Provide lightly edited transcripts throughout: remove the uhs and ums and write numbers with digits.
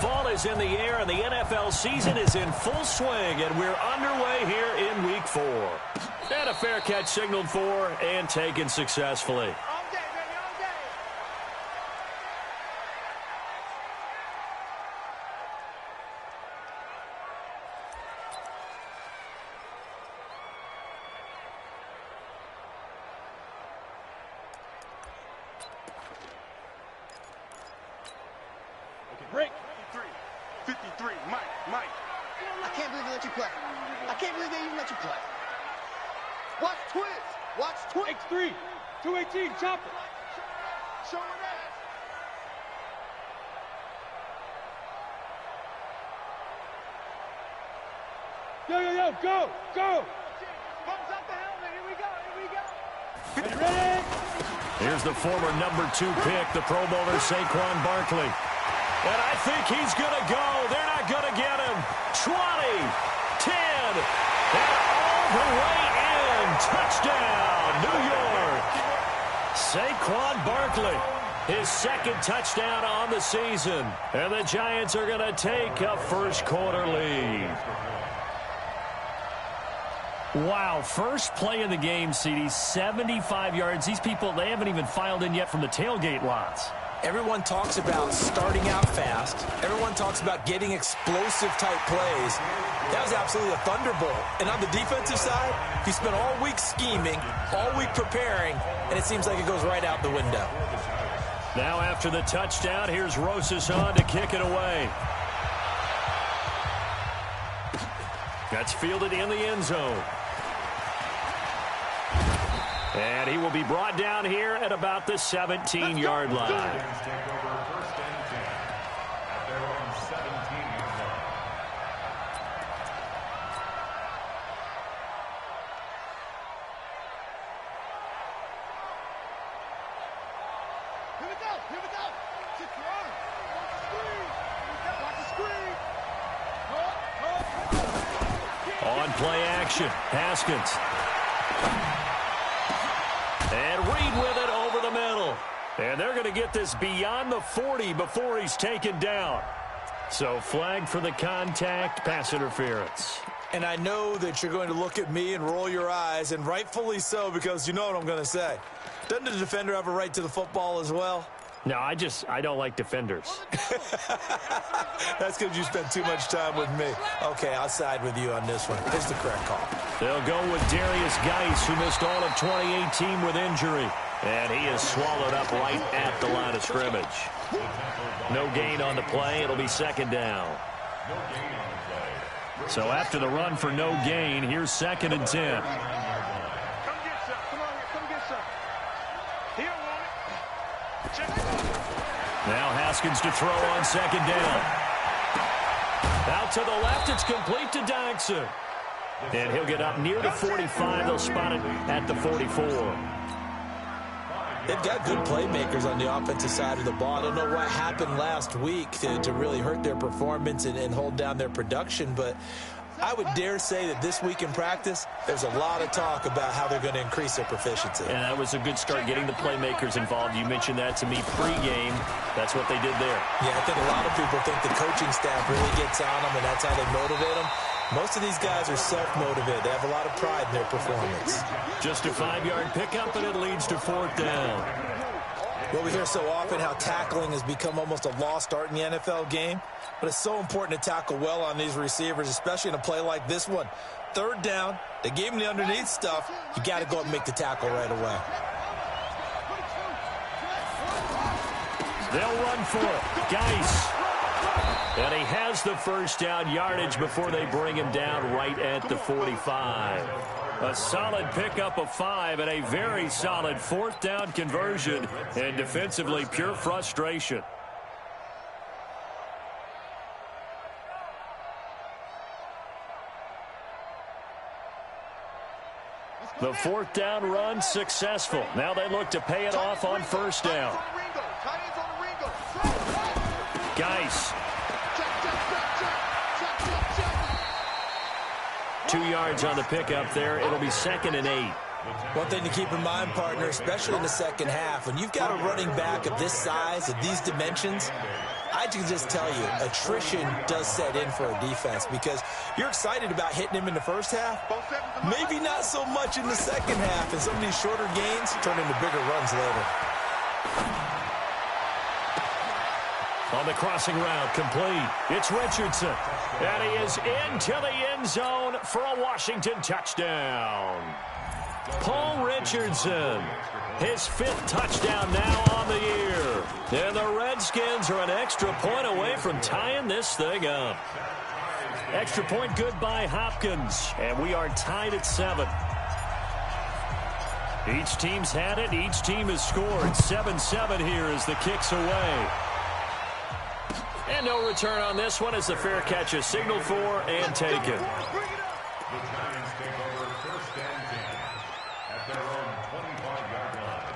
Fall is in the air, and the NFL season is in full swing, and we're underway here in Week 4. And a fair catch signaled for and taken successfully. Break. 53, Mike. I can't believe they let you play. I can't believe they even let you play. Watch twins. X3, 218, chopper. Show it ass. Yo, go. Thumbs up the helmet. Here we go. Ready? Here's the former number 2 pick, the Pro Bowler Saquon Barkley. And I think he's going to go. They're not going to get him. 20, 10, and all the way in. Touchdown, New York. Saquon Barkley, his second touchdown on the season. And the Giants are going to take a first-quarter lead. Wow, first play of the game, CD, 75 yards. These people, they haven't even filed in yet from the tailgate lots. Everyone talks about starting out fast. Everyone talks about getting explosive-type plays. That was absolutely a thunderbolt. And on the defensive side, he spent all week scheming, all week preparing, and it seems like it goes right out the window. Now after the touchdown, here's Rosas on to kick it away. That's fielded in the end zone. And he will be brought down here at about the 17-yard line. Here we go. Secure. Watch the screen. On play action, Haskins. And Reed with it over the middle. And they're going to get this beyond the 40 before he's taken down. So flag for the contact, pass interference. And I know that you're going to look at me and roll your eyes, and rightfully so, because you know what I'm going to say. Doesn't the defender have a right to the football as well? No, I don't like defenders. That's because you spent too much time with me. Okay, I'll side with you on this one. It's the correct call. They'll go with Darius Geis, who missed all of 2018 with injury. And he is swallowed up right at the line of scrimmage. No gain on the play. It'll be second down. So after the run for no gain, here's 2nd and 10. Now Haskins to throw on 2nd down. Out to the left, it's complete to Dodson. And he'll get up near the 45. They'll spot it at the 44. They've got good playmakers on the offensive side of the ball. I don't know what happened last week to really hurt their performance and hold down their production, but I would dare say that this week in practice, there's a lot of talk about how they're going to increase their proficiency. And that was a good start, getting the playmakers involved. You mentioned that to me pregame. That's what they did there. Yeah, I think a lot of people think the coaching staff really gets on them, and that's how they motivate them. Most of these guys are self-motivated. They have a lot of pride in their performance. Just a 5-yard pickup, and it leads to 4th down. Well, we hear so often how tackling has become almost a lost art in the NFL game. But it's so important to tackle well on these receivers, especially in a play like this one. 3rd down, they gave him the underneath stuff. You got to go up and make the tackle right away. They'll run for it. Geis. And he has the first down yardage before they bring him down right at the 45. A solid pickup of 5 and a very solid 4th down conversion. And defensively, pure frustration. The 4th down run successful. Now they look to pay it off on 1st down. Geis. 2 yards on the pickup there. It'll be 2nd and 8. One thing to keep in mind, partner, especially in the second half, when you've got a running back of this size, of these dimensions, I can just tell you, attrition does set in for a defense because you're excited about hitting him in the first half. Maybe not so much in the second half, and some of these shorter gains turn into bigger runs later. On the crossing route, complete. It's Richardson. And he is into the end zone for a Washington touchdown. Paul Richardson, his 5th touchdown now on the year. And the Redskins are an extra point away from tying this thing up. Extra point good by Hopkins. And we are tied at 7. Each team's had it. Each team has scored. 7-7 here as the kick's away. And no return on this one as the fair catch is signaled for and taken. The Giants take over 1st and 10 at their own 25-yard line.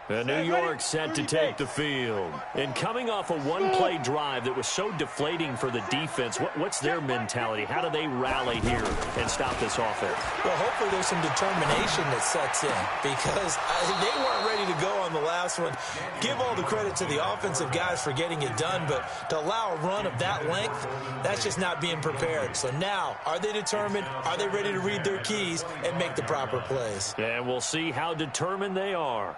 And New York set to take the field. And coming off a one-play drive that was so deflating for the defense, what's their mentality? How do they rally here and stop this offense? Well, hopefully there's some determination that sets in because they weren't ready to go on the last one. Give all the credit to the offensive guys for getting it done, but to allow a run of that length, that's just not being prepared. So now, are they determined? Are they ready to read their keys and make the proper plays? And we'll see how determined they are.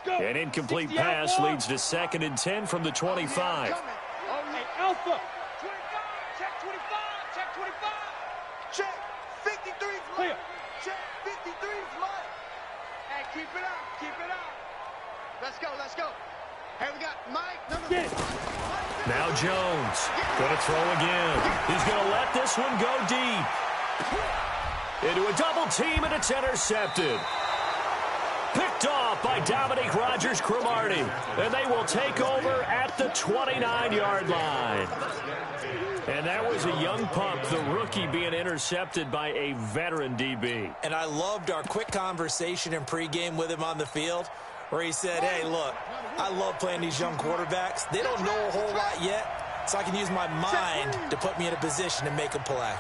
An incomplete pass leads to 2nd and 10 from the 25. Hey, Alpha. 25. Check 25. Check 25. Check. 53's mine. Check. 53's mine. Hey, keep it up. Keep it up. Let's go. Let's go. Hey, we got Mike. Get it. Now Jones. Going to throw again. He's going to let this one go deep. Into a double team, and it's intercepted. Picked off by Dominique Rodgers-Cromartie. And they will take over at the 29-yard line. And that was a young pup, the rookie, being intercepted by a veteran DB. And I loved our quick conversation in pregame with him on the field where he said, hey, look, I love playing these young quarterbacks. They don't know a whole lot yet, so I can use my mind to put me in a position to make a play.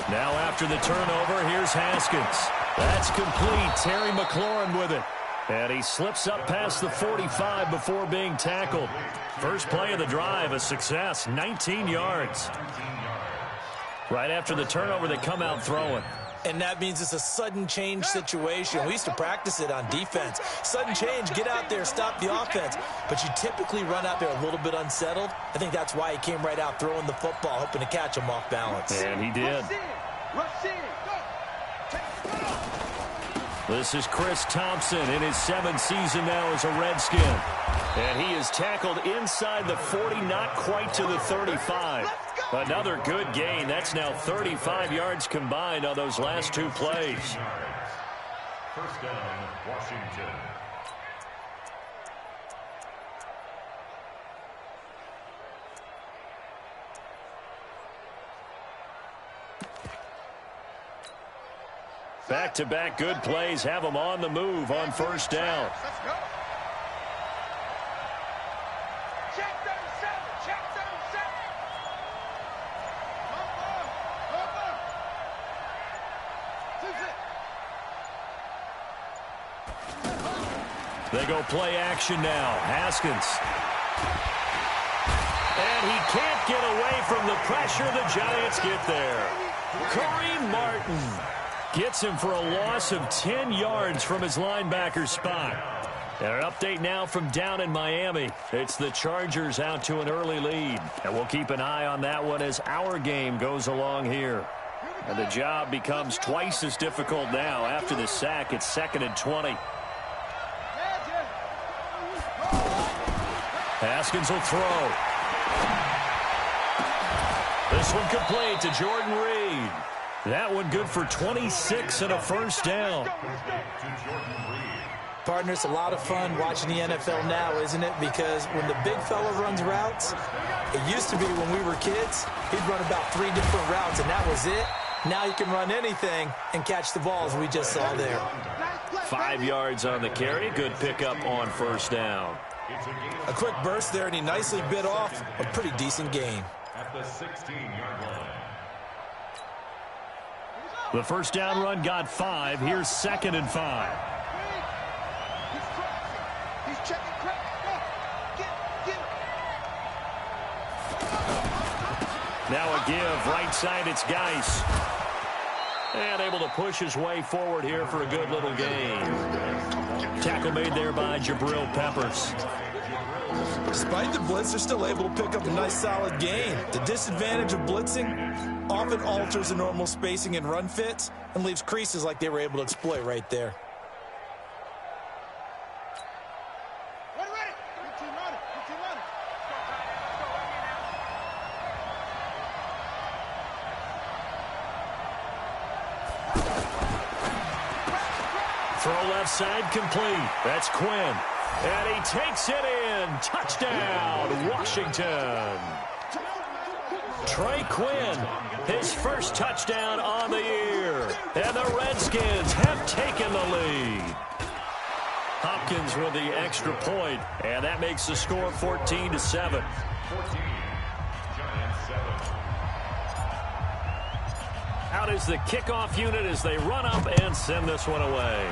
Now after the turnover, here's Haskins. That's complete. Terry McLaurin with it. And he slips up past the 45 before being tackled. First play of the drive, a success, 19 yards. Right after the turnover, they come out throwing. And that means it's a sudden change situation. We used to practice it on defense. Sudden change, get out there, stop the offense. But you typically run out there a little bit unsettled. I think that's why he came right out throwing the football, hoping to catch him off balance. And he did. Rush in. This is Chris Thompson in his 7th season now as a Redskin. And he is tackled inside the 40, not quite to the 35. Another good gain. That's now 35 yards combined on those last 2 plays. 1st down, Washington. Back-to-back good plays have them on the move on 1st down. Let's go. Check 37. Check 37. They go play action now. Haskins. And he can't get away from the pressure. The Giants get there. Kareem Martin gets him for a loss of 10 yards from his linebacker spot. And an update now from down in Miami. It's the Chargers out to an early lead. And we'll keep an eye on that one as our game goes along here. And the job becomes twice as difficult now. After the sack, it's 2nd and 20. Haskins will throw. This one complete to Jordan Reed. That one good for 26 and a first down. Partner, it's a lot of fun watching the NFL now, isn't it? Because when the big fella runs routes, it used to be when we were kids, he'd run about 3 different routes, and that was it. Now he can run anything and catch the balls we just saw there. 5 yards on the carry. Good pickup on first down. A quick burst there, and he nicely bit off a pretty decent gain. At the 16-yard line. The first down run got 5. Here's 2nd and 5. He's checking crack. Get him. Now a give. Right side, it's Geis. And able to push his way forward here for a good little gain. Tackle made there by Jabril Peppers. Despite the blitz, they're still able to pick up a nice solid gain. The disadvantage of blitzing often alters the normal spacing and run fits and leaves creases like they were able to exploit right there. Ready. Good team running. Throw left side complete. That's Quinn. And he takes it in. Touchdown, Washington. Trey Quinn, his first touchdown on the year. And the Redskins have taken the lead. Hopkins with the extra point, and that makes the score 14-7. 14, Giants 7. Out is the kickoff unit as they run up and send this one away.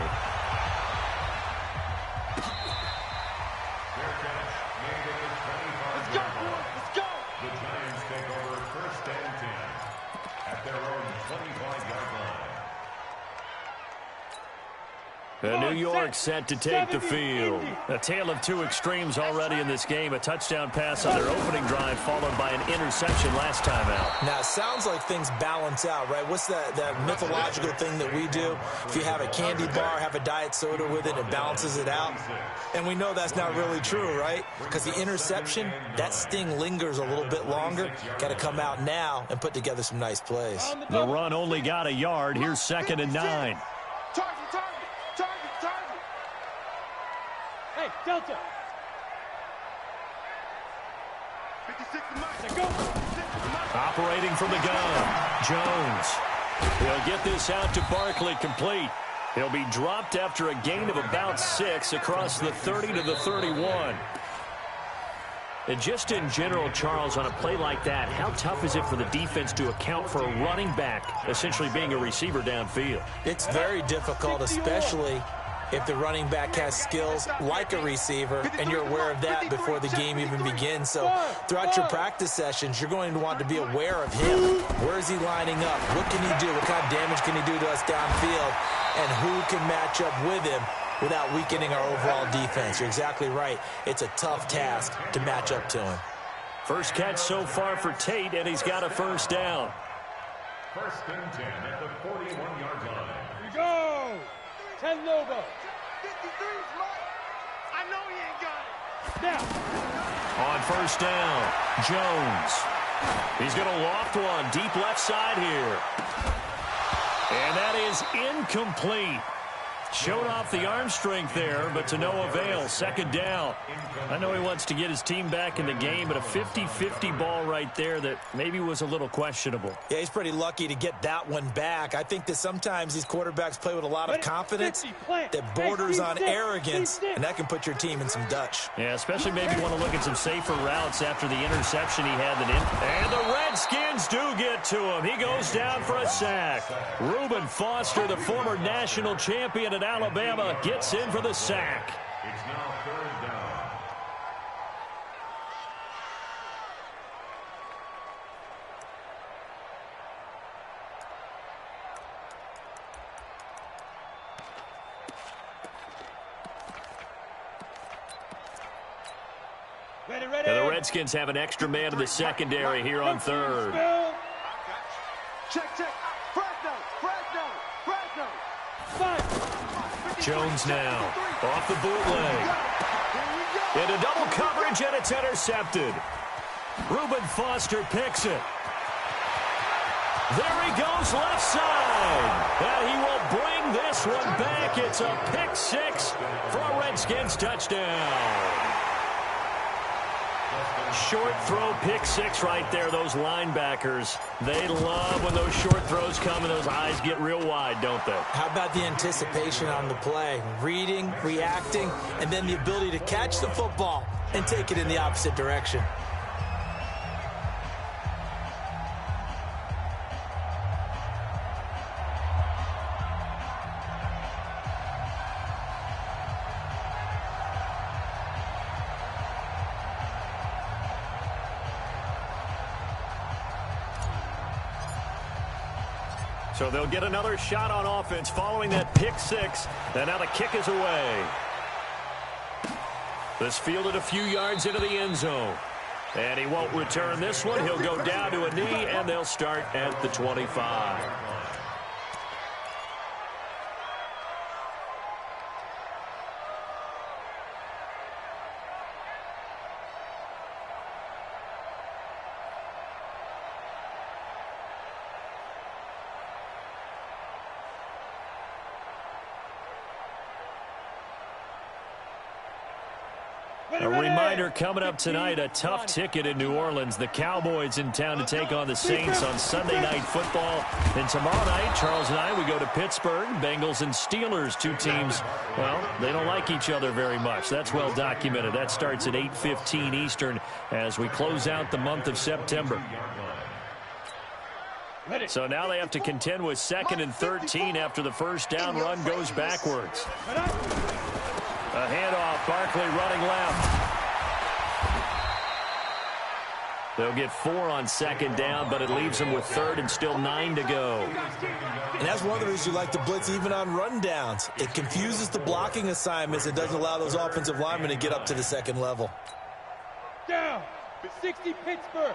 And New York set to take the field. A tale of 2 extremes already in this game. A touchdown pass on their opening drive followed by an interception last time out. Now, it sounds like things balance out, right? What's that mythological thing that we do? If you have a candy bar, have a diet soda with it, it balances it out. And we know that's not really true, right? Because the interception, that sting lingers a little bit longer. Got to come out now and put together some nice plays. The run only got a yard. Here's 2nd and 9. Target. Hey, Delta. 56 to Mike. Go. Operating from the gun, Jones. He'll get this out to Barkley complete. He'll be dropped after a gain of about 6 across the 30 to the 31. And just in general, Charles, on a play like that, how tough is it for the defense to account for a running back essentially being a receiver downfield? It's very difficult, especially if the running back has skills like a receiver, and you're aware of that before the game even begins. So throughout your practice sessions, you're going to want to be aware of him. Where is he lining up? What can he do? What kind of damage can he do to us downfield? And who can match up with him without weakening our overall defense? You're exactly right. It's a tough task to match up to him. First catch so far for Tate, and he's got a first down. 1st and 10 at the 41-yard line. Here we go. 10 Lobo. 53's Mike. I know he ain't got it. Now. On first down, Jones. He's going to loft one deep left side here. And that is incomplete. Showed off the arm strength there, but to no avail. 2nd down. I know he wants to get his team back in the game, but a 50-50 ball right there that maybe was a little questionable. Yeah, he's pretty lucky to get that one back. I think that sometimes these quarterbacks play with a lot of confidence that borders on arrogance, and that can put your team in some Dutch. Yeah, especially maybe want to look at some safer routes after the interception he had. And the Redskins do get to him. He goes down for a sack. Reuben Foster, the former national champion at Alabama, gets in for the sack. It's now 3rd down. Ready. And the Redskins have an extra man in the secondary here on 3rd. Check. Fresno. Jones now off the bootleg. Into double coverage, and it's intercepted. Reuben Foster picks it. There he goes left side. And he will bring this one back. It's a pick six for a Redskins touchdown. Short throw pick six right there. Those linebackers, they love when those short throws come and those eyes get real wide, don't they? How about the anticipation on the play? Reading, reacting, and then the ability to catch the football and take it in the opposite direction. So they'll get another shot on offense following that pick six. And now the kick is away. This fielded a few yards into the end zone. And he won't return this one. He'll go down to a knee, and they'll start at the 25. A reminder coming up tonight, a tough ticket in New Orleans. The Cowboys in town to take on the Saints on Sunday Night Football. And tomorrow night, Charles and I, we go to Pittsburgh. Bengals and Steelers, two teams, well, they don't like each other very much. That's well documented. That starts at 8:15 Eastern as we close out the month of September. So now they have to contend with 2nd and 13 after the first down run goes backwards. A handoff, Barkley running left. They'll get 4 on 2nd down, but it leaves them with 3rd and still 9 to go. And that's one of the reasons you like to blitz even on rundowns. It confuses the blocking assignments. It doesn't allow those offensive linemen to get up to the second level. Down. 60 Pittsburgh.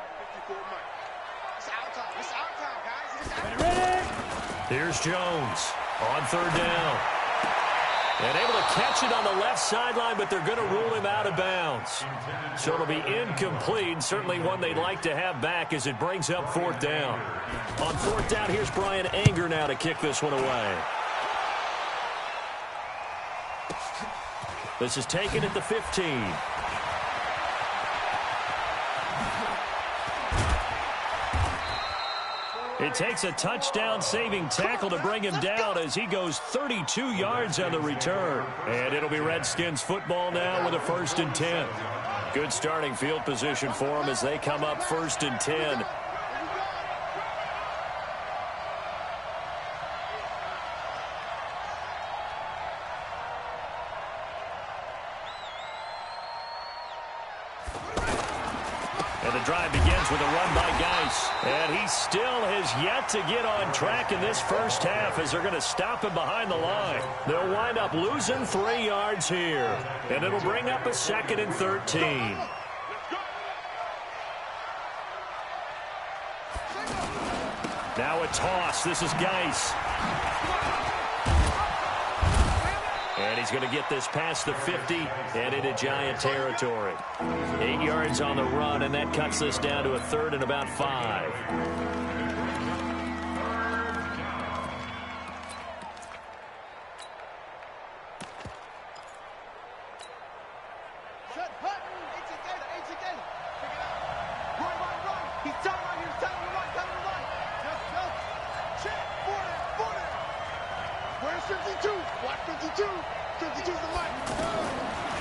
It's our time. It's our time, guys. It's our time. Ready? Here's Jones on 3rd down. And able to catch it on the left sideline, but they're going to rule him out of bounds. So it'll be incomplete. Certainly one they'd like to have back as it brings up 4th down. On 4th down, here's Brian Anger now to kick this one away. This is taken at the 15. It takes a touchdown-saving tackle to bring him down as he goes 32 yards on the return. And it'll be Redskins football now with a 1st and 10. Good starting field position for them as they come up 1st and 10. And the drive begins with a run by Geis. And he still has yet to get on track in this first half as they're going to stop him behind the line. They'll wind up losing 3 yards here. And it'll bring up a 2nd and 13. Now a toss. This is Geis. And he's going to get this past the 50 and into Giant territory. 8 yards on the run, and that cuts this down to a 3rd and about 5.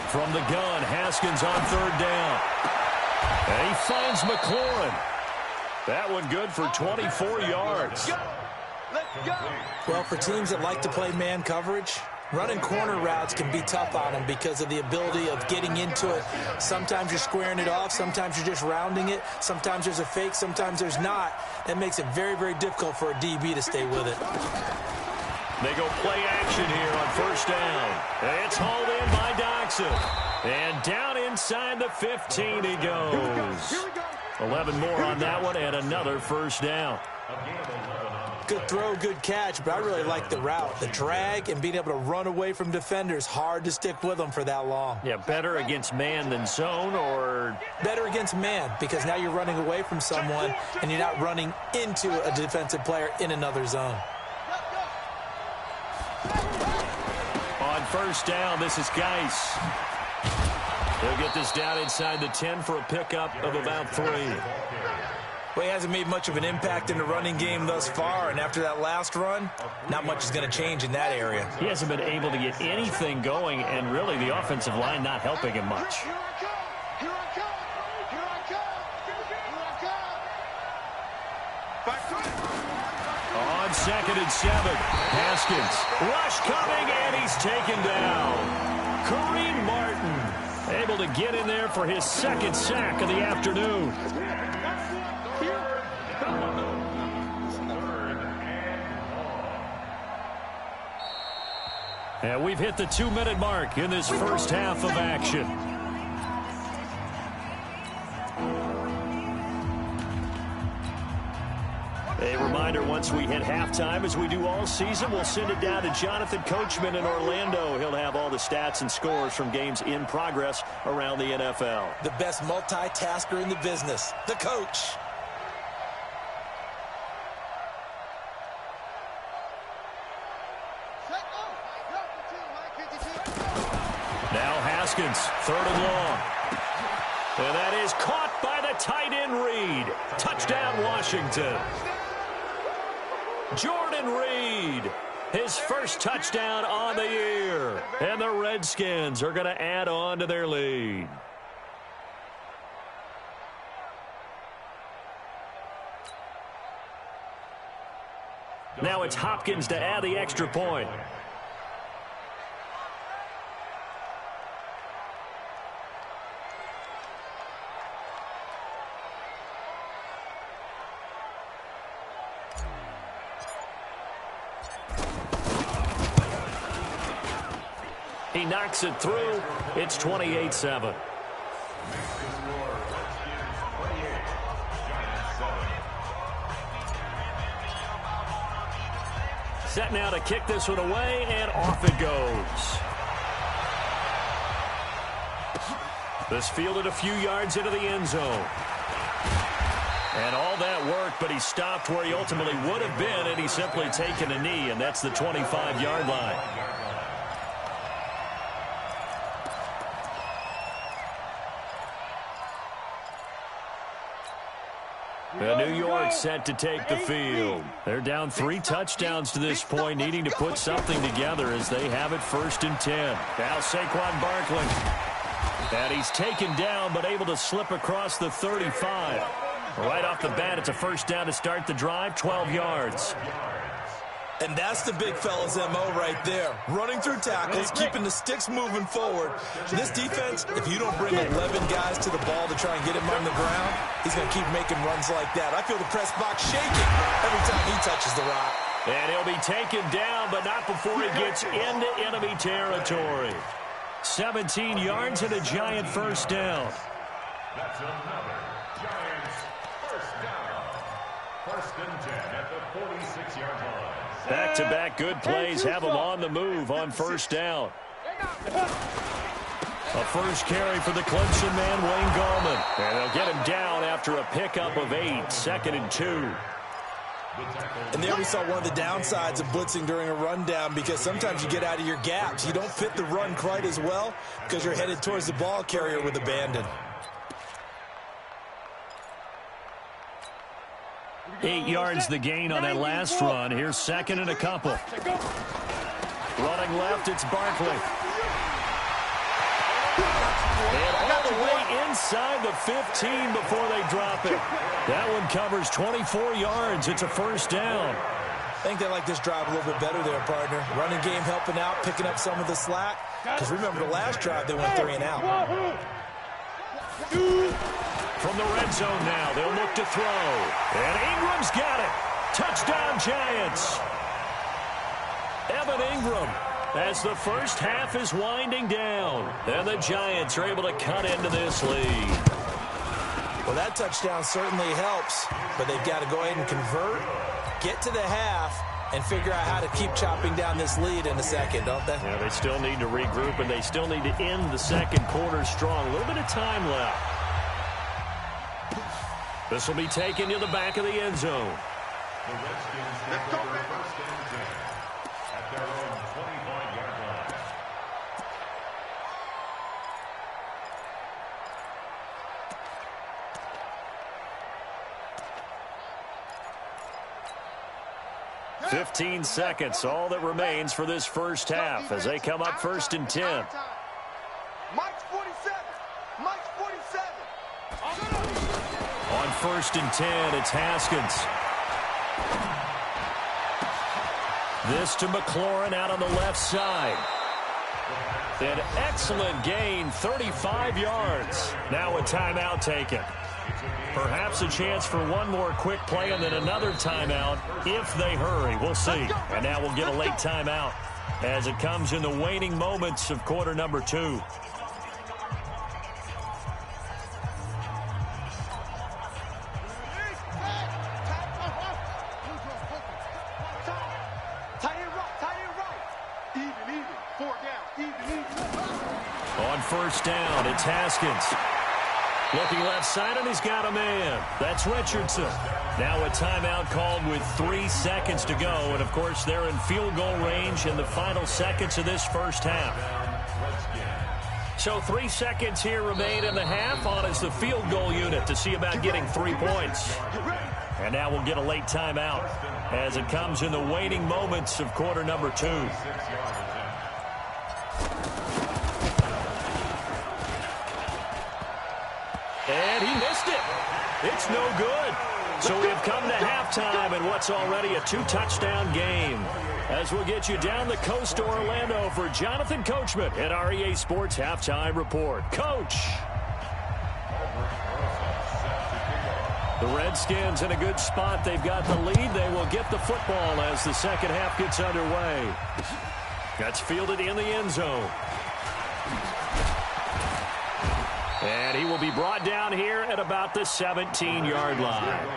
From the gun, Haskins on 3rd down. And he finds McLaurin. That one good for 24 yards. Well, for teams that like to play man coverage, running corner routes can be tough on them because of the ability of getting into it. Sometimes you're squaring it off. Sometimes you're just rounding it. Sometimes there's a fake. Sometimes there's not. That makes it very, very difficult for a DB to stay with it. They go play action here on 1st down. It's hauled in by Doxson. And down inside the 15 he goes. 11 more on that one and another 1st down. A game of 11 on the Good throw, good catch, but I really like the route. The drag and being able to run away from defenders, hard to stick with them for that long. Yeah, better against man than zone, or? Better against man, because now you're running away from someone and you're not running into a defensive player in another zone. On first down, this is Geis. He'll get this down inside the 10 for a pickup of about 3. Well, he hasn't made much of an impact in the running game thus far, and after that last run, not much is going to change in that area. He hasn't been able to get anything going, and really the offensive line not helping him much. Here I come! Here I come! Here I come! Here I come! On 2nd and 7, Haskins. Rush coming, and he's taken down. Kareem Martin able to get in there for his 2nd sack of the afternoon. And we've hit the 2-minute mark in this first half of action. A reminder, once we hit halftime, as we do all season, we'll send it down to Jonathan Coachman in Orlando. He'll have all the stats and scores from games in progress around the NFL. The best multitasker in the business, the coach. Now Haskins, 3rd and long. And that is caught by the tight end Reed. Touchdown, Washington. Jordan Reed, his first touchdown on the year. And the Redskins are going to add on to their lead. Now it's Hopkins to add the extra point. He knocks it through. It's 28-7. Set now to kick this one away, and off it goes. This fielded a few yards into the end zone. And all that work, but he stopped where he ultimately would have been, and he's simply taken a knee, and that's the 25-yard line. New York set to take the field. They're down 3 touchdowns to this point, needing to put something together as they have it 1st and 10. Now Saquon Barkley. And he's taken down, but able to slip across the 35. Right off the bat, it's a first down to start the drive, 12 yards. And that's the big fella's MO right there. Running through tackles, keeping the sticks moving forward. This defense, if you don't bring 11 guys to the ball to try and get him on the ground, he's going to keep making runs like that. I feel the press box shaking every time he touches the rock. And he'll be taken down, but not before he gets into enemy territory. 17 yards and a Giant first down. That's another Giants first down. 1st and 10 at the 46-yard line. Back-to-back good plays have them on the move on first down. A first carry for the Clemson man, Wayne Gallman. And they'll get him down after a pickup of 8, 2nd and 2. And there we saw one of the downsides of blitzing during a rundown, because sometimes you get out of your gaps. You don't fit the run quite as well because you're headed towards the ball carrier with abandon. 8 yards the gain on that last run. Here's 2nd and a couple. Running left, it's Barkley. And all the way inside the 15 before they drop it. That one covers 24 yards. It's a first down. I think they like this drive a little bit better there, partner. Running game helping out, picking up some of the slack. Because remember the last drive, they went 3 and out. From the red zone now, they'll look to throw. And Ingram's got it. Touchdown, Giants. Evan Ingram, as the first half is winding down. And the Giants are able to cut into this lead. Well, that touchdown certainly helps, but they've got to go ahead and convert get to the half and figure out how to keep chopping down this lead in the second, don't they? Yeah, they still need to regroup, and they still need to end the second quarter strong. A little bit of time left. This will be taken to the back of the end zone. The Redskins take over first and 10 at their own 25-yard line. $15 seconds, all that remains for this first half as they come up first and 10. Mike's 47. Mike's 47. On first and 10, it's Haskins. This to McLaurin out on the left side. An excellent gain, 35 yards. Now a timeout taken. Perhaps a chance for one more quick play and then another timeout if they hurry. We'll see. And now we'll get a late timeout as it comes in the waning moments of quarter number 2. On first down, it's Haskins. Looking left side, and he's got a man. That's Richardson. Now a timeout called with 3 seconds to go. And, of course, they're in field goal range in the final seconds of this first half. So 3 seconds here remain in the half. On is the field goal unit to see about getting 3 points. And now we'll get a late timeout as it comes in the waning moments of quarter number 2. And he missed it. It's no good. So we have come to halftime in what's already a 2-touchdown game. As we'll get you down the coast to Orlando for Jonathan Coachman at our EA Sports Halftime Report. Coach. The Redskins in a good spot. They've got the lead. They will get the football as the second half gets underway. That's fielded in the end zone. And he will be brought down here at about the 17-yard line.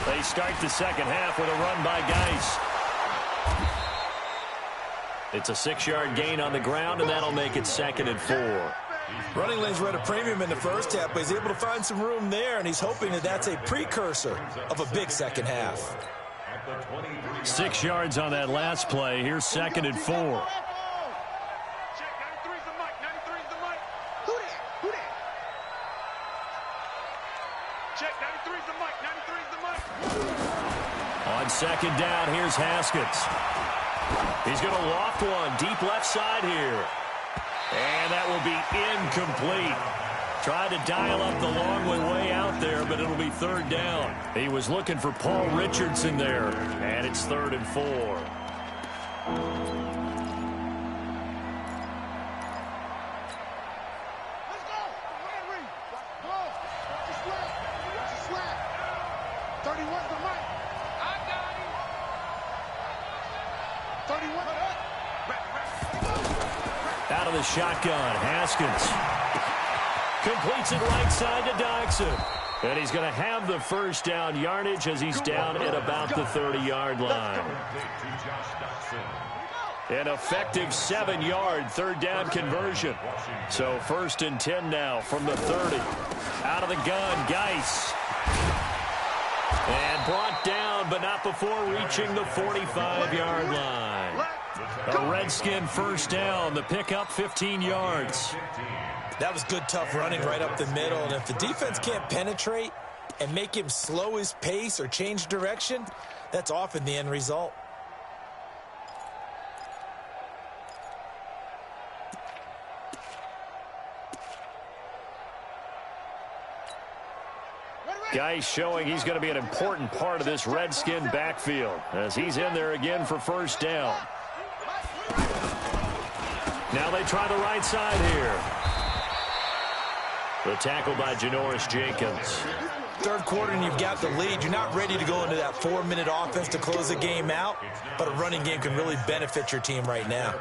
They start the second half with a run by Geis. It's a 6-yard gain on the ground, and that'll make it 2nd and 4. Running lanes were at a premium in the first half, but he's able to find some room there, and he's hoping that that's a precursor of a big second half. 6 yards on that last play. Here's 2nd and 4. Check, 93's the mic. 93's the mic. Who that? Who that? Check, 93's the mic. 93's the mic. On second down, here's Haskins. He's going to loft one deep left side here. And that will be incomplete. Tried to dial up the long way out there, but it'll be 3rd down. He was looking for Paul Richardson there, and it's 3rd and 4. Let's go. Henry. Go. Watch your slap. Watch your slap. 31's the mic. I got him. 31. Out of the shotgun, Haskins. Completes it right side to Dodson. And he's going to have the first down yardage as he's down at about the 30-yard line. An effective 7-yard 3rd down conversion. So 1st and 10 now from the 30. Out of the gun, Geis. And brought down, but not before reaching the 45-yard line. A Redskin first down. The pickup 15 yards. That was good, tough running right up the middle. And if the defense can't penetrate and make him slow his pace or change direction, that's often the end result. Geis showing he's going to be an important part of this Redskin backfield as he's in there again for first down. Now they try the right side here. The tackle by Janoris Jenkins. third quarter and you've got the lead, you're not ready to go into that 4-minute offense to close the game out, but a running game can really benefit your team right now.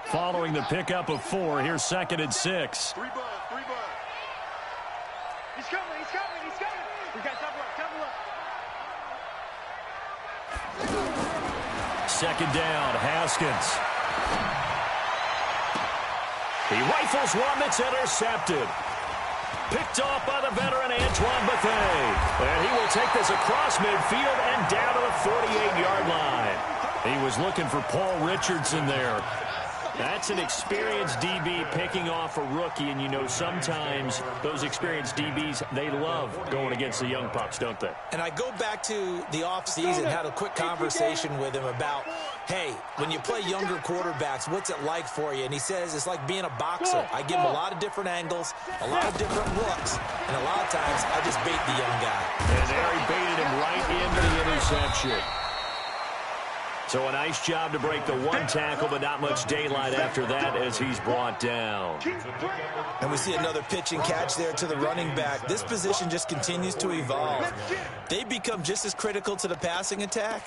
Following the pickup of 4, here's 2nd and 6. 3 bucks. He's coming. We got double up. Second down, Haskins. He rifles one that's intercepted. Picked off by the veteran Antoine Bethea. And he will take this across midfield and down to the 48-yard line. He was looking for Paul Richardson there. That's an experienced DB picking off a rookie, and you know sometimes those experienced DBs, they love going against the young pups, don't they? And I go back to the offseason, had a quick conversation with him about, hey, when you play younger quarterbacks, what's it like for you? And he says it's like being a boxer. I give him a lot of different angles, a lot of different looks, and a lot of times I just bait the young guy. And there he baited him right into the interception. So a nice job to break the one tackle, but not much daylight after that as he's brought down. And we see another pitch and catch there to the running back. This position just continues to evolve. They become just as critical to the passing attack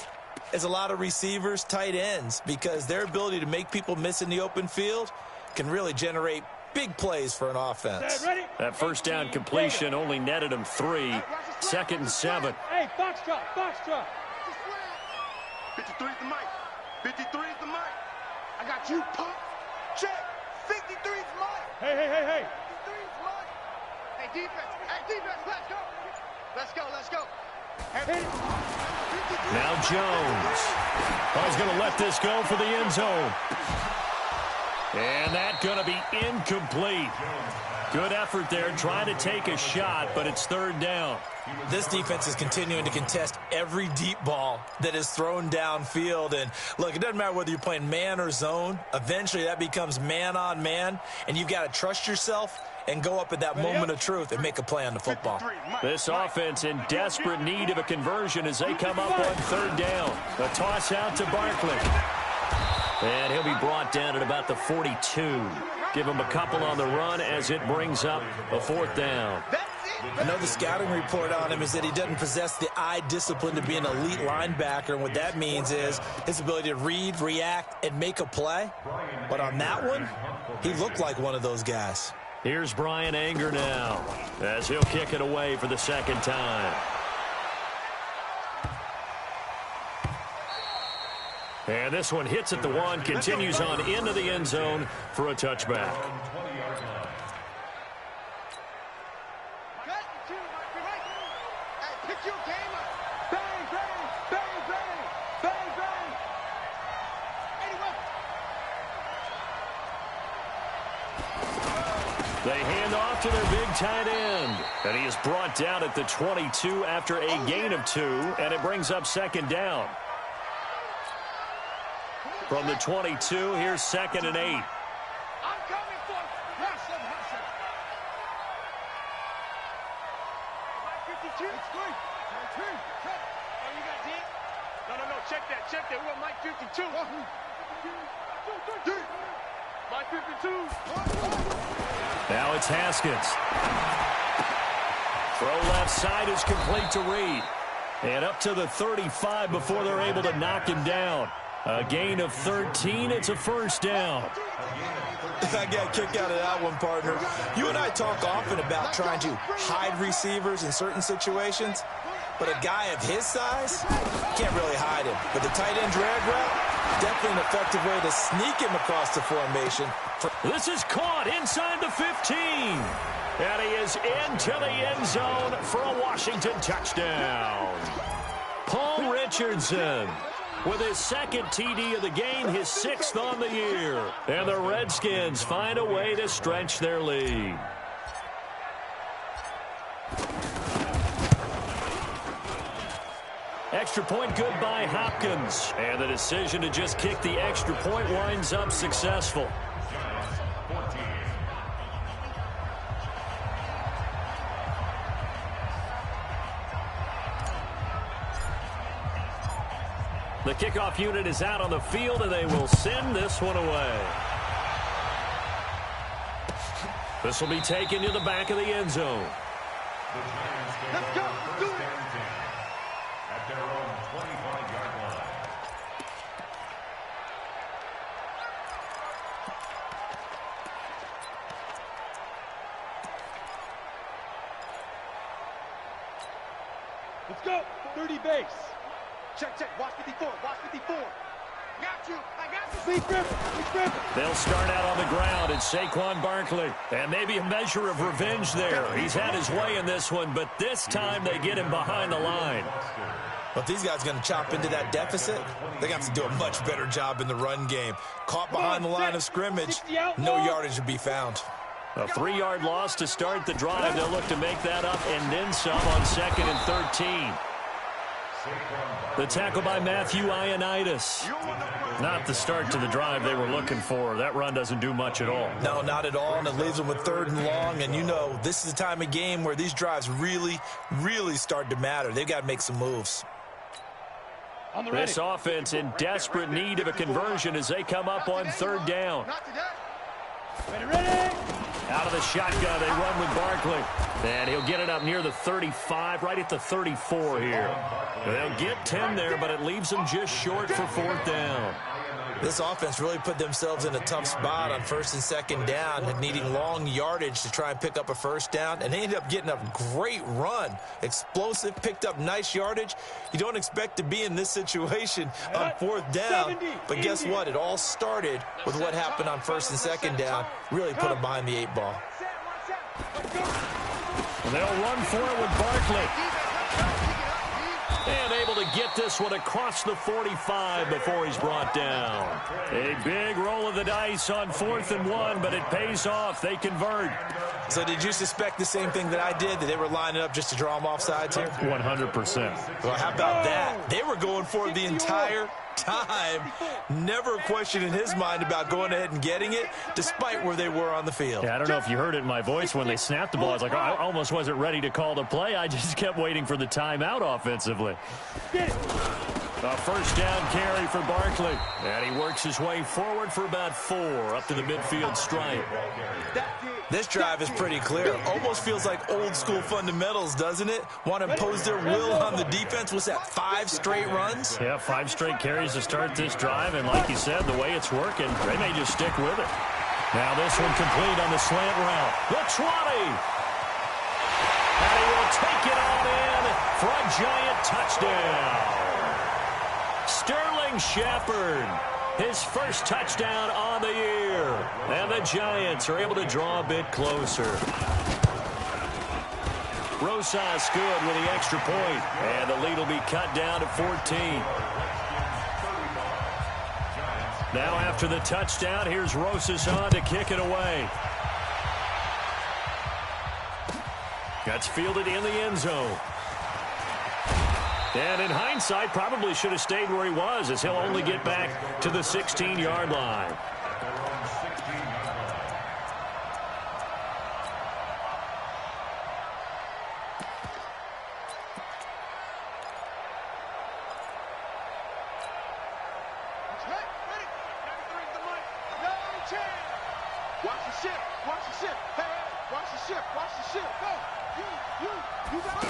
as a lot of receivers, tight ends, because their ability to make people miss in the open field can really generate big plays for an offense. That first down completion only netted him 3. 2nd and 7. Hey, box drop. 53 is the mic. 53 is the mic. I got you, punk. Check. 53 is mic. Hey. 53 is mic. Hey, defense. Let's go. Now Jones. Oh, he's going to let this go for the end zone. And that's going to be incomplete. Good effort there, trying to take a shot, but it's 3rd down. This defense is continuing to contest every deep ball that is thrown downfield. And, look, it doesn't matter whether you're playing man or zone. Eventually, that becomes man-on-man, and you've got to trust yourself and go up at that moment of truth and make a play on the football. This offense in desperate need of a conversion as they come up on 3rd down. A toss out to Barkley. And he'll be brought down at about the 42. Give him a couple on the run as it brings up a 4th down. I know the scouting report on him is that he doesn't possess the eye discipline to be an elite linebacker, and what that means is his ability to read, react, and make a play. But on that one, he looked like one of those guys. Here's Brian Anger now as he'll kick it away for the 2nd time. And this one hits at the 1, continues on into the end zone for a touchback. They hand off to their big tight end. And he is brought down at the 22 after a gain of 2, and it brings up 2nd down. From the 22, here's 2nd and 8. I'm coming for hustle. 52. It's good. Oh, you got D? No. Check that. We want Mike 52. Mike 52. Now it's Haskins. Throw left side is complete to Reed. And up to the 35 before they're able to knock him down. A gain of 13. It's a 1st down. I got a kick out of that one, partner. You and I talk often about trying to hide receivers in certain situations, but a guy of his size can't really hide him. But the tight end drag route, definitely an effective way to sneak him across the formation. This is caught inside the 15. And he is into the end zone for a Washington touchdown. Paul Richardson with his 2nd TD of the game, his 6th on the year. And the Redskins find a way to stretch their lead. Extra point good by Hopkins. And the decision to just kick the extra point winds up successful. The kickoff unit is out on the field, and they will send this one away. This will be taken to the back of the end zone. Let's go. Let's do it. At their own 25-yard line. Let's go. 30 base. Check, check. Watch 54. Watch 54. Got you. I got you. Sleep grip. Sleep grip. They'll start out on the ground. It's Saquon Barkley. And maybe a measure of revenge there. He's had his way in this one, but this time they get him behind the line. But if these guys are going to chop into that deficit, they're going to have to do a much better job in the run game. Caught behind the line of scrimmage, no yardage to be found. A 3-yard loss to start the drive. They'll look to make that up and then some on 2nd and 13. The tackle by Matthew Ioannidis. Not the start to the drive they were looking for. That run doesn't do much at all. No, not at all, and it leaves them with 3rd and long. And you know, this is the time of game where these drives really, really start to matter. They've got to make some moves. This offense in desperate need of a conversion as they come up on 3rd down. Ready. Out of the shotgun, they run with Barkley. And he'll get it up near the 35, right at the 34 here. They'll get 10 there, but it leaves them just short for 4th down. This offense really put themselves in a tough spot on 1st and 2nd down and needing long yardage to try and pick up a 1st down. And they ended up getting a great run. Explosive, picked up nice yardage. You don't expect to be in this situation on 4th down. But guess what? It all started with what happened on 1st and 2nd down. Really put them behind the 8 ball. And they'll run for it with Barkley. And able to get this one across the 45 before he's brought down. A big roll of the dice on 4th and 1, but it pays off. They convert. So did you suspect the same thing that I did, that they were lining up just to draw them off sides here? 100%. Well, how about that? They were going for it the entire time. Never a question in his mind about going ahead and getting it, despite where they were on the field. Yeah, I don't know if you heard it in my voice when they snapped the ball. I was like, oh, I almost wasn't ready to call the play. I just kept waiting for the timeout offensively. A 1st down carry for Barkley. And he works his way forward for about 4 up to the midfield stripe. This drive is pretty clear. Almost feels like old school fundamentals, doesn't it? Want to impose their will on the defense. Was that 5 straight runs? Yeah, 5 straight carries to start this drive. And like you said, the way it's working, they may just stick with it. Now this one complete on the slant route. The 20. And he will take it on in for a giant touchdown. Sterling Shepard, his 1st touchdown on the year. And the Giants are able to draw a bit closer. Rosas good with the extra point. And the lead will be cut down to 14. Now after the touchdown, here's Rosas on to kick it away. That's fielded in the end zone. And in hindsight, probably should have stayed where he was, as he'll only get back to the 16-yard line. Watch the ship. Watch the ship. Hey, watch the ship. Watch the ship. Go. You got it.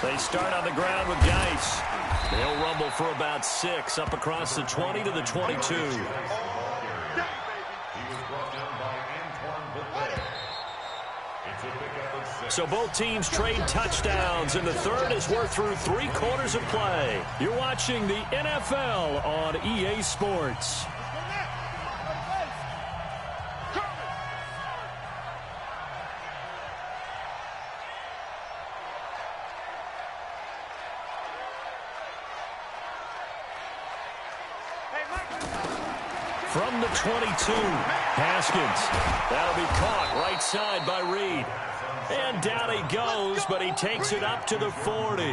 They start on the ground with Geis. They'll rumble for about 6 up across the 20 to the 22. So both teams trade touchdowns, and the 3rd as we're through 3 quarters of play. You're watching the NFL on EA Sports. From the 22, Haskins. That'll be caught right side by Reed. And down he goes, but he takes it up to the 40.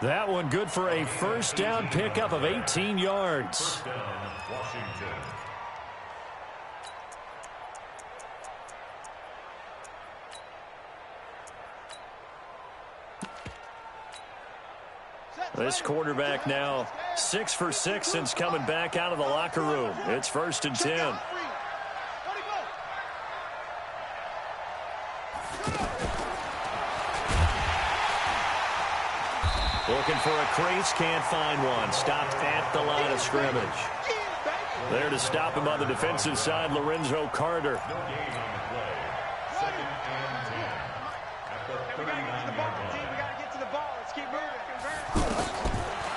That one good for a 1st down pickup of 18 yards. This quarterback now 6 for 6 since coming back out of the locker room. It's 1st and 10. Looking for a crease, can't find one. Stopped at the line of scrimmage. There to stop him on the defensive side, Lorenzo Carter. No gain on the play. 2nd and 10. At the 39-yard line. We got to get to the ball. Let's keep moving.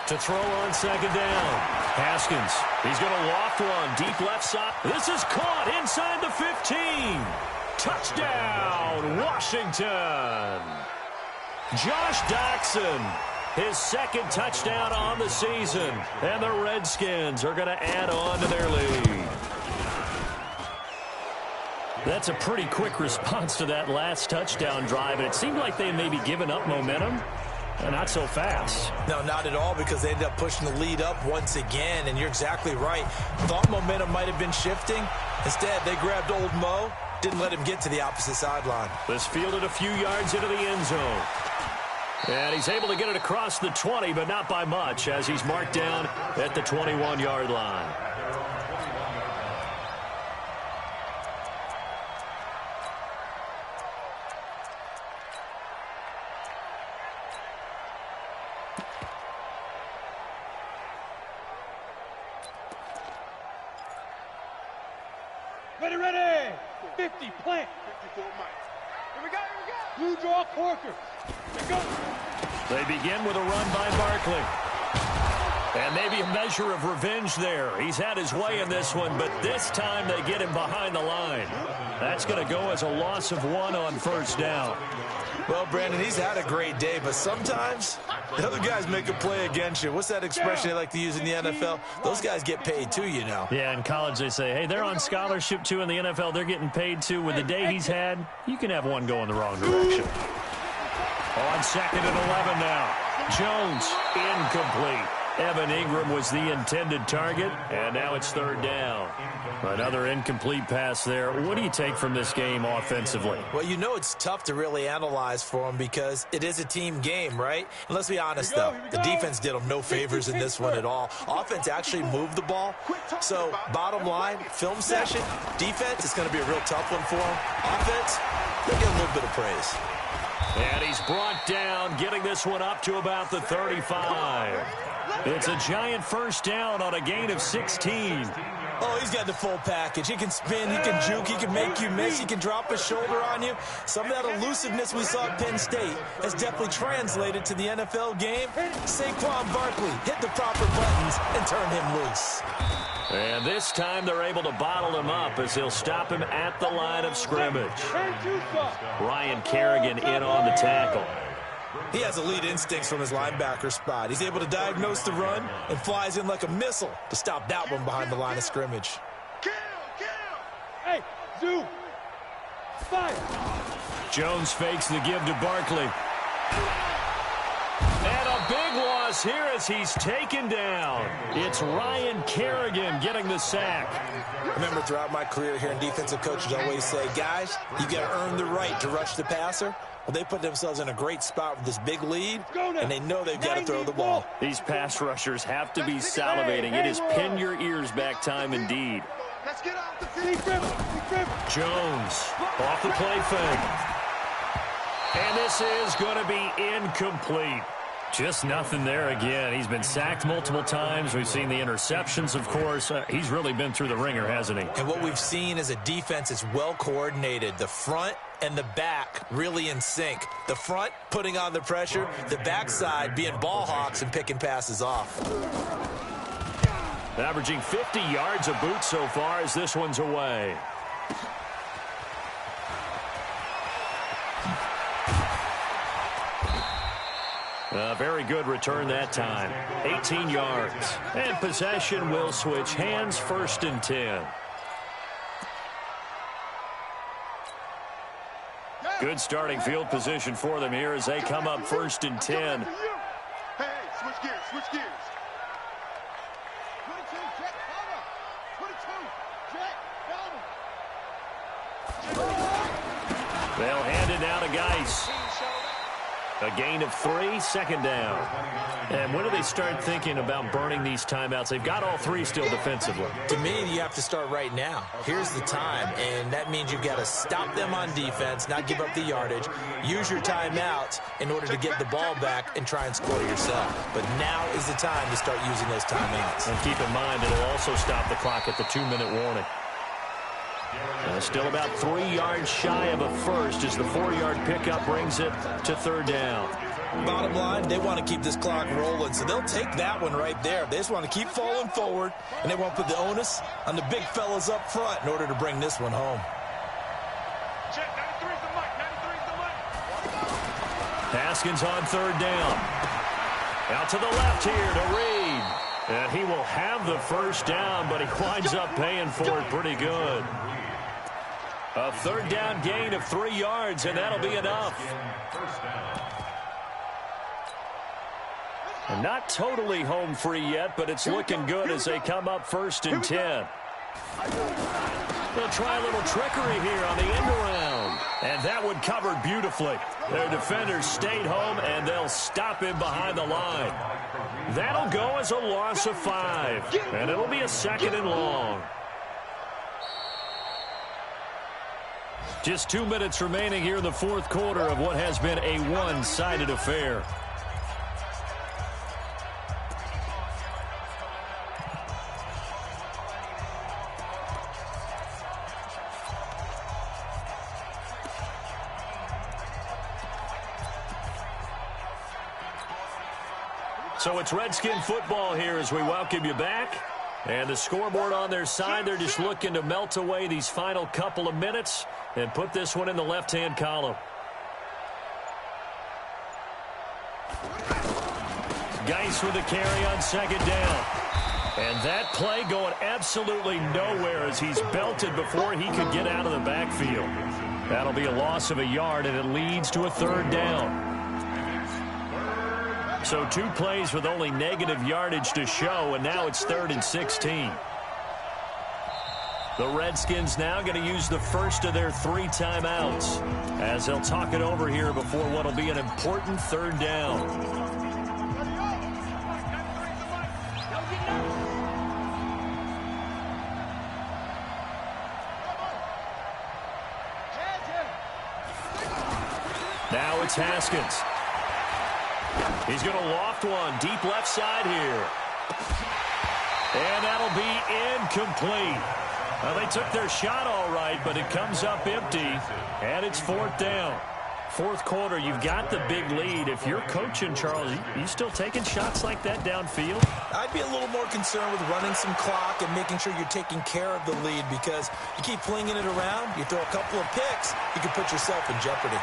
To throw on 2nd down. Haskins. He's going to loft one. Deep left side. This is caught inside the 15. Touchdown, Washington. Josh Doxson. His 2nd touchdown on the season. And the Redskins are going to add on to their lead. That's a pretty quick response to that last touchdown drive. And it seemed like they may be giving up momentum. Not so fast. No, not at all, because they ended up pushing the lead up once again. And you're exactly right. Thought momentum might have been shifting. Instead, they grabbed old Mo. Didn't let him get to the opposite sideline. This fielded a few yards into the end zone. And he's able to get it across the 20, but not by much, as he's marked down at the 21-yard line. Ready. 50, plant. 54 Mike. Here we go. Blue draw, Corker. Here we go. They begin with a run by Barkley. And maybe a measure of revenge there. He's had his way in this one, but this time they get him behind the line. That's going to go as a loss of 1 on 1st down. Well, Brandon, he's had a great day, but sometimes the other guys make a play against you. What's that expression they like to use in the NFL? Those guys get paid too, you know. Yeah, in college they say, hey, they're on scholarship too. In the NFL, they're getting paid too. With the day he's had, you can have one go in the wrong direction. On 2nd and 11 now. Jones, incomplete. Evan Ingram was the intended target, and now it's 3rd down. Another incomplete pass there. What do you take from this game offensively? Well, you know it's tough to really analyze for them because it is a team game, right? And let's be honest, though. The defense did them no favors in this one at all. Offense actually moved the ball. So, bottom line, film session, defense, it's going to be a real tough one for them. Offense, they'll get a little bit of praise. And he's brought down, getting this one up to about the 35. It's a giant 1st down on a gain of 16. Oh, he's got the full package. He can spin, he can juke, he can make you miss, he can drop his shoulder on you. Some of that elusiveness we saw at Penn State has definitely translated to the NFL game. Saquon Barkley hit the proper buttons and turned him loose. And this time they're able to bottle him up as he'll stop him at the line of scrimmage. Ryan Kerrigan in on the tackle. He has elite instincts from his linebacker spot. He's able to diagnose the run and flies in like a missile to stop that one behind the line of scrimmage. Kill! Hey, Zoo. Fire. Jones fakes the give to Barkley. And a big loss here as he's taken down. It's Ryan Kerrigan getting the sack. Remember, throughout my career here in defensive coaches always say, guys, you got to earn the right to rush the passer. Well, they put themselves in a great spot with this big lead, and they know they've got to throw the ball. These pass rushers have to be salivating. It is pin your ears back time indeed. Let's get off the field. Jones off the play fake. And this is going to be incomplete. Just nothing there again. He's been sacked multiple times. We've seen the interceptions, of course. He's really been through the ringer, hasn't he? And what we've seen is a defense that's well coordinated. The front and the back really in sync. The front putting on the pressure, the backside being ball hawks and picking passes off. Averaging 50 yards a boot so far as this one's away. A very good return that time. 18 yards. And possession will switch hands, 1st and 10. Good starting field position for them here as they come up 1st and 10. Hey, switch gears, switch gears. 22, Jack, cover. 22, Jack, cover. They'll hand it down to Geis. A gain of 3, second down. And when do they start thinking about burning these timeouts? They've got all 3 still defensively. To me, you have to start right now. Here's the time, and that means you've got to stop them on defense, not give up the yardage, use your timeouts in order to get the ball back and try and score yourself. But now is the time to start using those timeouts. And keep in mind, it'll also stop the clock at the 2-minute warning. Still about 3 yards shy of a first as the 4-yard pickup brings it to 3rd down. Bottom line, they want to keep this clock rolling, so they'll take that one right there. They just want to keep falling forward, and they want to put the onus on the big fellas up front in order to bring this one home. Check, 93's the mic, 93's the mic. Haskins on 3rd down. Out to the left here to Reed. And he will have the first down, but he winds up paying for it pretty good. A 3rd down gain of 3 yards, and that'll be enough. And not totally home free yet, but it's looking good as they come up 1st and 10. They'll try a little trickery here on the end around. And that one covered beautifully. Their defenders stayed home, and they'll stop him behind the line. That'll go as a loss of 5. And it'll be a 2nd and long. Just 2 minutes remaining here in the 4th quarter of what has been a one-sided affair. So it's Redskin football here as we welcome you back. And the scoreboard on their side, they're just looking to melt away these final couple of minutes and put this one in the left-hand column. Geis with a carry on 2nd down. And that play going absolutely nowhere as he's belted before he could get out of the backfield. That'll be a loss of a yard, and it leads to a 3rd down. So 2 plays with only negative yardage to show, and now it's 3rd and 16. The Redskins now going to use the first of their 3 timeouts as they'll talk it over here before what will be an important 3rd down. Now it's Haskins. He's going to loft one deep left side here. And that'll be incomplete. Well, they took their shot all right, but it comes up empty, and it's 4th down. 4th quarter, you've got the big lead. If you're coaching, Charles, you still taking shots like that downfield? I'd be a little more concerned with running some clock and making sure you're taking care of the lead, because you keep flinging it around, you throw a couple of picks, you can put yourself in jeopardy.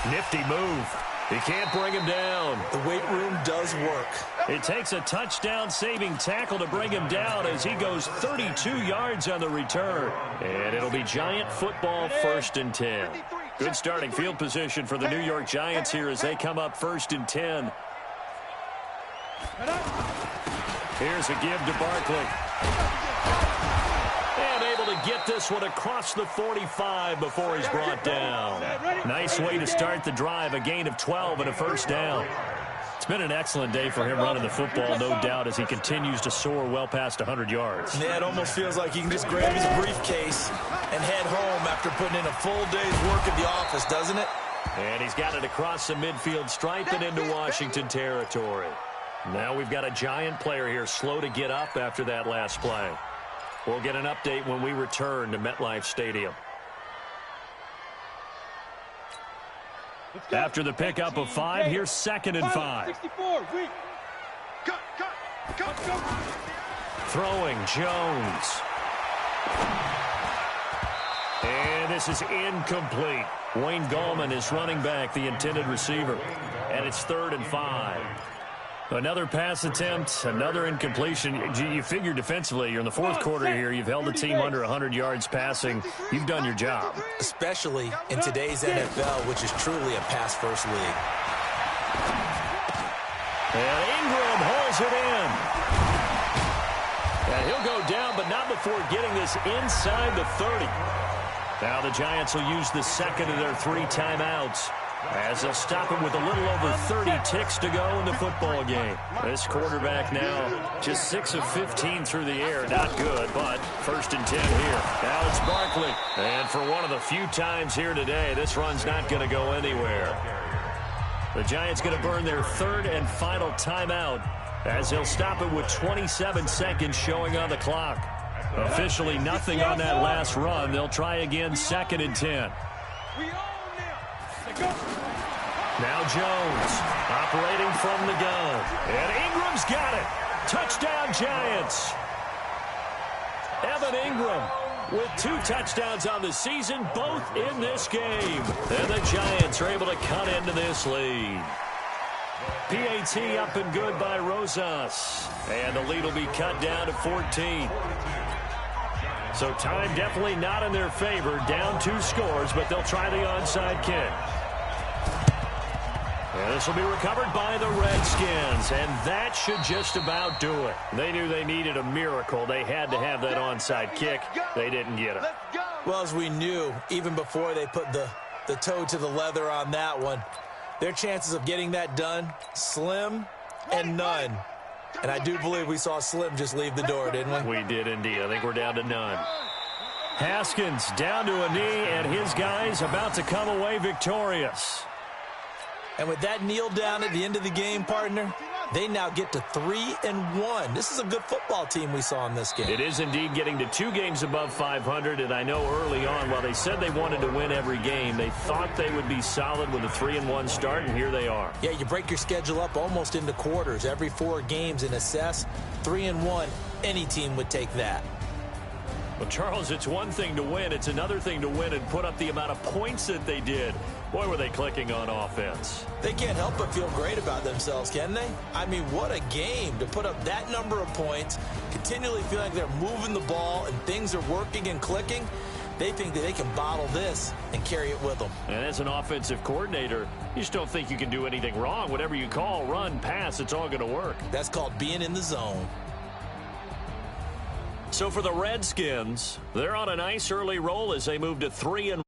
Nifty move. He can't bring him down. The weight room does work. It takes a touchdown-saving tackle to bring him down as he goes 32 yards on the return. And it'll be Giant football 1st and 10. Good starting field position for the New York Giants here as they come up 1st and 10. Here's a give to Barkley. And able to get this one across the 45 before he's brought down. Nice way to start the drive, a gain of 12 and a 1st down. It's been an excellent day for him running the football, no doubt, as he continues to soar well past 100 yards. Yeah, it almost feels like he can just grab his briefcase and head home after putting in a full day's work at the office, doesn't it? And he's got it across the midfield stripe and into Washington territory. Now we've got a Giant player here slow to get up after that last play. We'll get an update when we return to MetLife Stadium. After the pickup of 5, here's 2nd and 5. 64, cut. Throwing Jones. And this is incomplete. Wayne Gallman is running back, the intended receiver. And it's 3rd and 5. Another pass attempt, another incompletion. You figure defensively, you're in the 4th quarter here. You've held the team under 100 yards passing. You've done your job. Especially in today's NFL, which is truly a pass-first league. And Ingram hauls it in. And he'll go down, but not before getting this inside the 30. Now the Giants will use the 2nd of their 3 timeouts. As they'll stop it with a little over 30 ticks to go in the football game. This quarterback now just 6 of 15 through the air. Not good, but 1st and 10 here. Now it's Barkley. And for one of the few times here today, this run's not going to go anywhere. The Giants going to burn their 3rd and final timeout as they'll stop it with 27 seconds showing on the clock. Officially nothing on that last run. They'll try again 2nd and 10. Now Jones operating from the gun. And Ingram's got it. Touchdown Giants. Evan Ingram with 2 touchdowns on the season, both in this game. And the Giants are able to cut into this lead. PAT up and good by Rosas. And the lead will be cut down to 14. So time definitely not in their favor. Down 2 scores, but they'll try the onside kick. And this will be recovered by the Redskins, and that should just about do it. They knew they needed a miracle. They had to have that onside kick. They didn't get it. Well, as we knew, even before they put the toe to the leather on that one, their chances of getting that done, slim and none. And I do believe we saw Slim just leave the door, didn't we? We did indeed. I think we're down to none. Haskins down to a knee, and his guys about to come away victorious. And with that kneel down at the end of the game, partner, they now get to 3-1. This is a good football team we saw in this game. It is indeed getting to 2 games above 500, and I know early on, while they said they wanted to win every game, they thought they would be solid with a 3-1 start, and here they are. Yeah, you break your schedule up almost into quarters, every 4 games, and assess 3-1. Any team would take that. Well, Charles, it's one thing to win. It's another thing to win and put up the amount of points that they did. Boy, were they clicking on offense. They can't help but feel great about themselves, can they? I mean, what a game to put up that number of points, continually feel like they're moving the ball and things are working and clicking. They think that they can bottle this and carry it with them. And as an offensive coordinator, you just don't think you can do anything wrong. Whatever you call, run, pass, it's all going to work. That's called being in the zone. So for the Redskins, they're on a nice early roll as they move to 3-1.